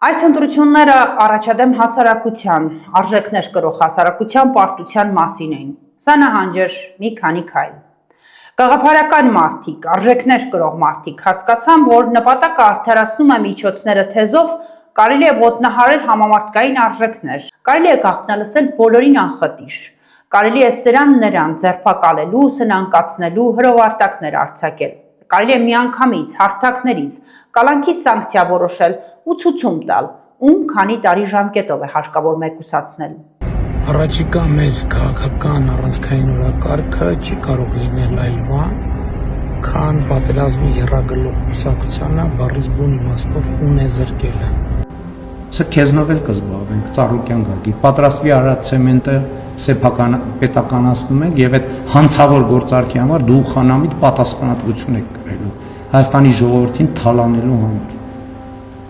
Այս ընտրությունները առաջադեմ հասարակության, արժեքներ կրող հասարակության պարտության մասին էին։ Սա նահանջեր մի քանի քայլ։ Գաղափարական մարդիկ, արժեքներ կրող մարդիկ հասկացան, որ նպատակը արդարացնում է միջոցները թեզով կարելի է ոտնահարել համամարտկային արժեքներ, կարելի է գաղտնալսել բոլորին անխտիր, կարելի է սրան նրան ձերբակալելու, սնանկացնելու, հրովարտակներ արձակել, կարելի է միանգամից, հարթակներից, կալանքի սանկցիա որոշել ու ցուցում տալ, ում քանի տարի ժամկետով է հարկավոր մեկուսացնել։ Առաջիկա մեր քաղաքական առանցքային օրակարգը չի կարող լինել այլ բան, քան պատերազմի եռագլող կուսակցությանը բառից բուն իմաստով ունեզրկելը։ Սա քեզնով էլ կզբաղվենք, Ծառուկյան Գագիկ, պատրաստվի արած ցեմենտը սեփական պետականացնում ենք եւ այդ հանցավոր գործարքի համար դու խանամիտ պատասխանատվություն եք կրելու Հայաստանի ժողովրդին թալանելու համար։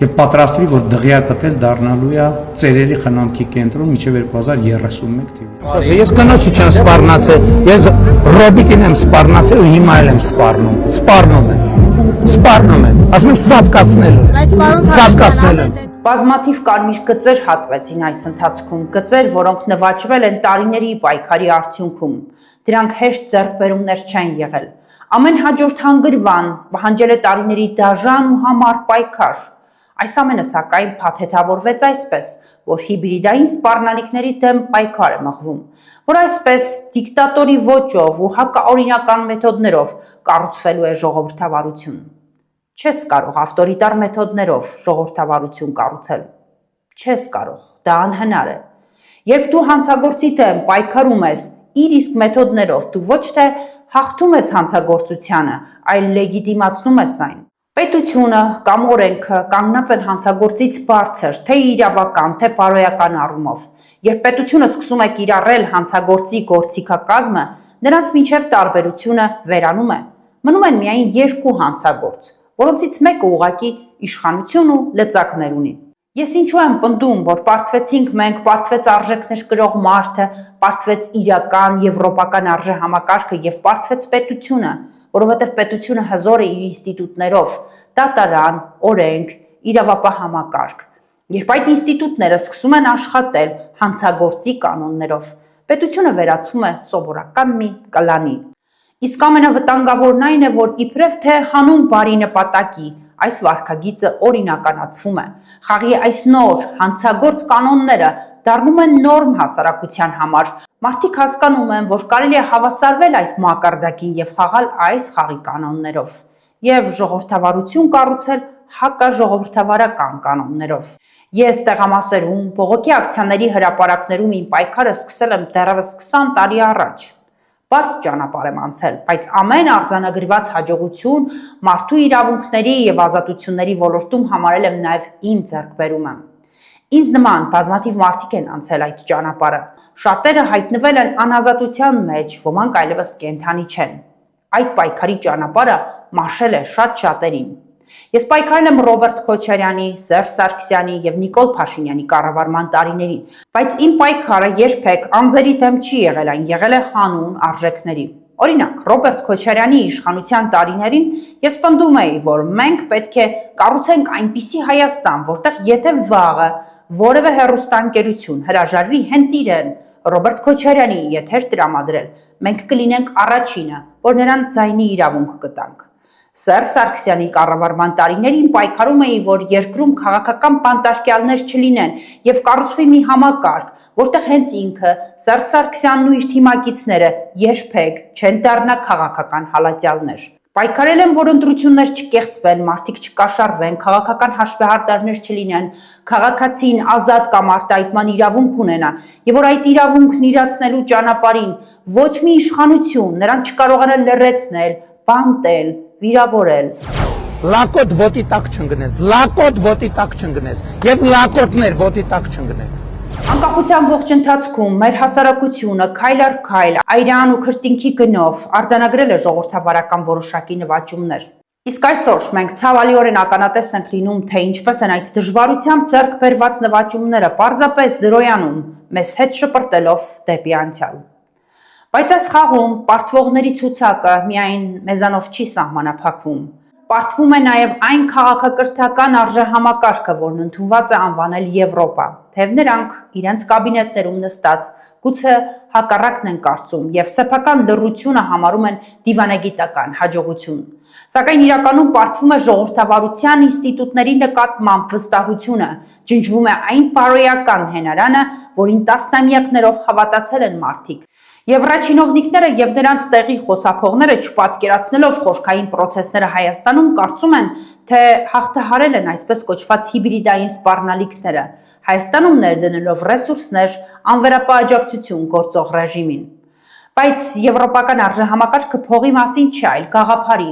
Եվ պատրաստվի, որ դղյակը դառնալու է ծերերի խնամքի կենտրոն մինչև 2031 թվականին։ Ես կնոջի չեմ սպառնացել, ես Ռոբիկին եմ սպառնացել ու հիմա էլ եմ սպառնում եմ, ասում եմ սատկացնելու եմ։ Բազմաթիվ կարմիր գծեր հատվեցին այս ընթացքում, գծեր, որոնք նվաճվել են տարիների պայքարի արդյունքում։ Դրանք հեշտ ձեռքբերումներ չեն եղել։ Ամեն հաջորդ հանգրվան պահանջել է տարիների դաժան ու համառ պայքար։ Այս ամենը սակայն փաթեթավորվեց այսպես, որ հիբրիդային սպառնալիքների դեմ պայքար է մղվում, որ այսպես դիկտատորի ոճով ու հակաօրինական մեթոդներով կառուցվելու է ժողովրդավարություն։ Չես կարող ավտորիտար մեթոդներով ժողովրդավարություն կառուցել։ Չես կարող, դա անհնար է։ Երբ դու հանցագործի դեմ պայքարում ես իր իսկ մեթոդներով, դու ոչ թե հաղթում ես հանցագործությանը, այլ լեգիտիմացնում ես այն։ Պետությունը կամ օրենքը կանգնած են հանցագործից բարձր, թե իրավական, թե բարոյական առումով։ Երբ պետությունը սկսում է կիրառել հանցագործի գործիքակազմը, նրանց միջև տարբերությունը վերանում է։ Մնում են միայն երկու հանցագործ, որոնցից մեկը ուղղակի իշխանություն ու լծակներ ունի։ Ես ինչու եմ պնդում, որ պարտվեցինք մենք, պարտվեց արժեքներ կրող մարդը, պարտվեց իրական եվրոպական արժե համակարգը եւ պարտվեց պետությունը, որովհետև պետությունը հզոր է իր ինստիտուտներով, դատարան, օրենք, իրավապահ համակարգ։ Երբ այդ ինստիտուտները սկսում են աշխատել հանցագործի կանոններով, պետությունը վերածվում է սովորական մի կլանի։ Իսկ ամենավտանգավորն այն է, որ իբրև թե հանուն բարի նպատակի այս վարքագիծը օրինականացվում է։ Խաղի այս նոր հանցագործ կանոնները դառնում են նորմ հասարակության համար։ Մարդիկ հասկանում են, որ կարելի է հավասարվել այս մակարդակին եւ խաղալ այս խաղի կանոններով եւ ժողովրդավարություն կառուցել հակաժողովրդավարական կանոններով։ Ես տեղամասերում, բողոքի ակցիաների հրապարակներում իմ պայքարը սկսել եմ դեռևս 20 տարի առաջ։ Բարդ ճանապարհ եմ անցել, բայց ամեն արձանագրված հաջողություն մարդու իրավունքների եւ ազատությունների ոլորտում համարել եմ նաեւ իմ ձեռքբերումը։ Ինձ նման բազմաթիվ մարդիկ են անցել այդ ճանապարհը։ Շատերը հայտնվել են անազատության մեջ, ոմանք այլևս կենդանի չեն։ Այդ պայքարի ճանապարհը մաշել է շատ շատերին։ Ես պայքարել եմ Ռոբերտ Քոչարյանի, Սերժ Սարգսյանի եւ Նիկոլ Փաշինյանի կառավարման տարիներին, բայց իմ պայքարը երբեք անձերի դեմ չի եղել, այն եղել է հանուն արժեքների։ Օրինակ, Ռոբերտ Քոչարյանի իշխանության տարիներին ես պնդում էի, որ մենք պետք է կառուցենք այնպիսի Հայաստան, որտեղ եթե վաղը որևէ հեռուստաընկերություն հրաժարվի հենց իրեն, Ռոբերտ Քոչարյանի եթեր տրամադրել, մենք կլինենք առաջինը, որ նրան ձայնի իրավունք կտանք։ Սերժ Սարգսյանի կառավարման տարիներին պայքարում էի, որ երկրում քաղաքական բանտարկյալներ չլինեն եւ կառուցվի մի համակարգ, որտեղ հենց ինքը Սերժ Սարգսյանն ու իր թիմակիցները երբեք չեն դառնա քաղաքական հալածյալներ։ Պայքարել եմ, որ ընտրություններ չկեղծվեն, մարդիկ չկաշառվեն, քաղաքական հաշվեհարդարներ չլինեն, քաղաքացին ազատ կամ արտահայտման իրավունք ունենա, եւ որ այդ իրավունքն իրացնելու ճանապարհին ոչ մի իշխանություն նրան չկարողանա լրացնել, բանտել, վիրավորել։ Լակոտ ոտի տակ չընկնես, եւ լակոտներ ոտի տակ չընկնեն։ Անկախության ողջ ընթացքում մեր հասարակությունը քայլ առ քայլ, այրան ու քրտինքի գնով արձանագրել է ժողովրդավարական որոշակի նվաճումներ։ Իսկ այսօր մենք ցավալիորեն ականատես ենք լինում, թե ինչպես են այդ դժվարությամբ ձեռք բերված նվաճումները պարզապես զրոյանում, մեզ հետ շպրտելով դեպի անցյալ։ Բայց այս խաղում պարտվողների ցուցակը միայն մեզանով չի սահմանափակվում։ Պարտվում է նաև այն քաղաքակրթական արժեհամակարգը, որն ընդունված է անվանել Եվրոպա, թեև նրանք իրենց կաբինետներում նստած գուցե հակառակն են կարծում եւ սեփական լռությունը համարում են դիվանագիտական հաջողություն։ Սակայն իրականում պարտվում է ժողովրդավարության ինստիտուտների նկատմամբ վստահությունը, ջնջվում է այն բարոյական հենարանը, որին տասնամյակներով հավատացել են մարդիկ։ Եվրաչինովնիկները եւ նրանց տեղի խոսափողները չպատկերացնելով խորքային process-ները Հայաստանում կարծում են, թե հաղթահարել են այսպես կոչված հիբրիդային սպառնալիքները, Հայաստանում ներդնելով ռեսուրսներ անվերապահաջակցություն գործող ռեժիմին։ Բայց եվրոպական արժեհամակարգը փողի մասին չէ, այլ գաղափարի։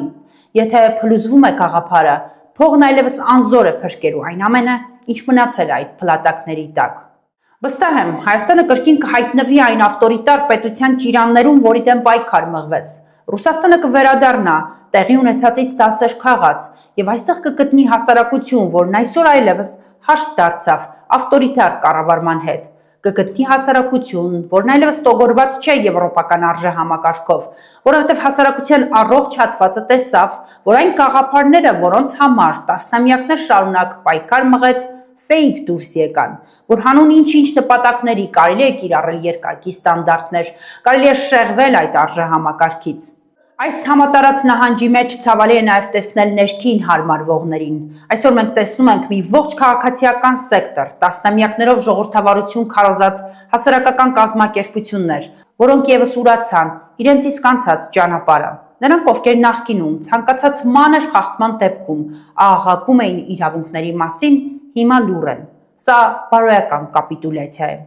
Եթե փլուզվում է գաղափարը, փողն այլևս անզոր է փրկելու այն ամենը, ինչ մնացել է այդ փլատակների տակ։ Վստահ եմ, Հայաստանը կրկին կհայտնվի այն ավտորիտար պետության ճիրաններում, որի դեմ պայքար մղվեց։ Ռուսաստանը կվերադառնա տեղի ունեցածից դասեր քաղած եւ այստեղ կգտնի հասարակություն, որն այսօր այլևս հաշտ դարձավ ավտորիտար կառավարման հետ։ Կգտնի հասարակություն, որն այլևս տոգորված չէ եվրոպական արժեհամակարգով, որովհետև հասարակության առողջ հատվածը տեսավ, որ այն գաղափարները, որոնց համար տասնամյակներ շարունակ պայքար մղեց, ֆեյք դուրս եկան, որ հանուն ինչ-ինչ նպատակների կարելի է կիրառել երկակի ստանդարտներ, կարելի է շեղվել այդ արժեհամակարգից։ Այս համատարած նահանջի մեջ ցավալի է նաև տեսնել ներքին հարմարվողներին։ Այսօր մենք տեսնում ենք մի ողջ քաղաքացիական սեկտոր, տասնամյակներով ժողովրդավարություն քարոզած հասարակական կազմակերպություններ, որոնք եւս ուրացան իրենց իսկ անցած ճանապարհը։ Նրանք, ովքեր նախկինում ցանկացած մանր խախտման դեպքում աղաղակում էին իրավունքների մասին, հիմա լուռ են։ Սա բարոյական կապիտուլյացիա է։